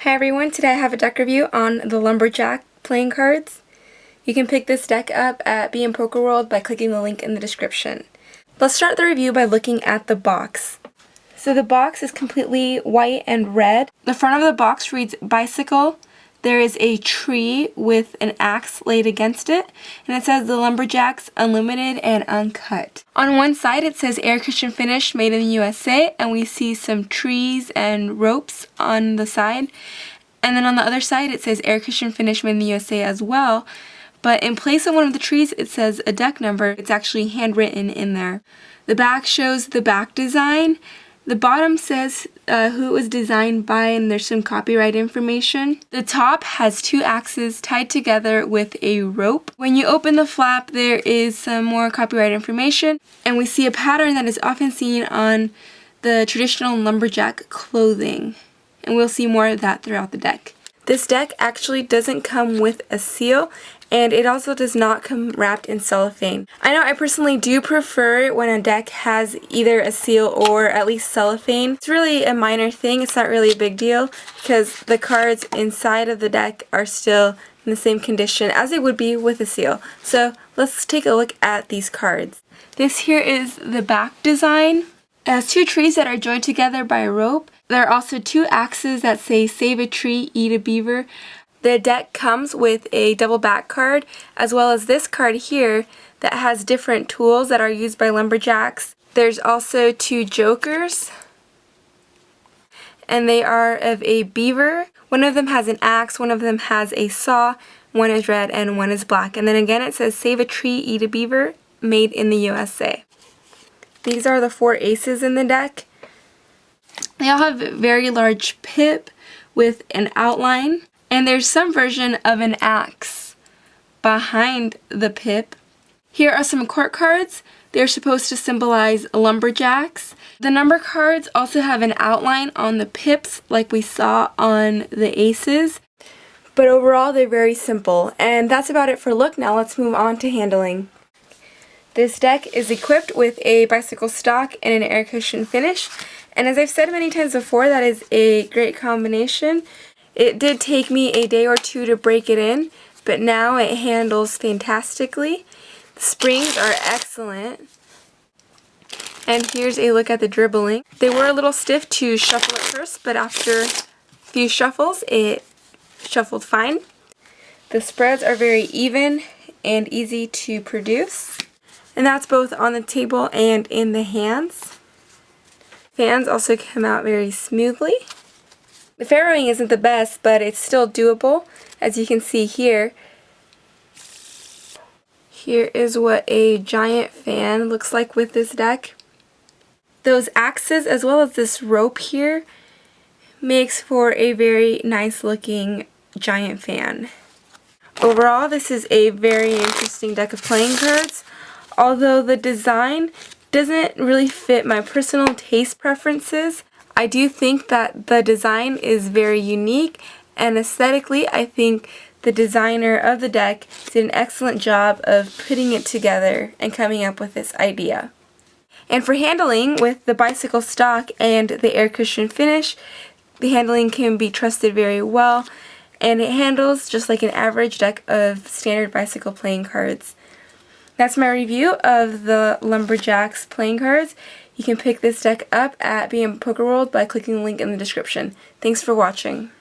Hi everyone, today I have a deck review on the Lumberjack playing cards. You can pick this deck up at BM Poker World by clicking the link in the description. Let's start the review by looking at the box. So the box is completely white and red. The front of the box reads bicycle. There is a tree with an axe laid against it, and it says the Lumberjacks Unlimited and Uncut. On one side it says air cushion finish made in the USA, and we see some trees and ropes on the side. And then on the other side it says air cushion finish made in the USA as well, but in place of one of the trees it says a deck number. It's actually handwritten in there. The back shows the back design. The bottom says who it was designed by, and there's some copyright information. The top has two axes tied together with a rope. When you open the flap, there is some more copyright information, and we see a pattern that is often seen on the traditional lumberjack clothing. And we'll see more of that throughout the deck. This deck actually doesn't come with a seal, and it also does not come wrapped in cellophane. I know I personally do prefer it when a deck has either a seal or at least cellophane. It's really a minor thing, it's not really a big deal because the cards inside of the deck are still in the same condition as they would be with a seal. So let's take a look at these cards. This here is the back design. It has two trees that are joined together by a rope. There are also two axes that say save a tree, eat a beaver. The deck comes with a double back card, as well as this card here that has different tools that are used by lumberjacks. There's also two jokers, and they are of a beaver. One of them has an axe, one of them has a saw, one is red and one is black. And then again it says save a tree, eat a beaver, made in the USA. These are the four aces in the deck. They all have a very large pip with an outline. And there's some version of an axe behind the pip. Here are some court cards. They're supposed to symbolize lumberjacks. The number cards also have an outline on the pips like we saw on the aces. But overall they're very simple. And that's about it for look. Now let's move on to handling. This deck is equipped with a bicycle stock and an air cushion finish. And as I've said many times before, that is a great combination. It did take me a day or two to break it in, but now it handles fantastically. The springs are excellent. And here's a look at the dribbling. They were a little stiff to shuffle at first, but after a few shuffles, it shuffled fine. The spreads are very even and easy to produce. And that's both on the table and in the hands. Fans also come out very smoothly. The farrowing isn't the best, but it's still doable, as you can see here. Here is what a giant fan looks like with this deck. Those axes, as well as this rope here, makes for a very nice looking giant fan. Overall, this is a very interesting deck of playing cards. Although the design doesn't really fit my personal taste preferences, I do think that the design is very unique, and aesthetically I think the designer of the deck did an excellent job of putting it together and coming up with this idea. And for handling, with the bicycle stock and the air cushion finish, the handling can be trusted very well, and it handles just like an average deck of standard bicycle playing cards. That's my review of the Lumberjacks playing cards. You can pick this deck up at BM Poker World by clicking the link in the description. Thanks for watching.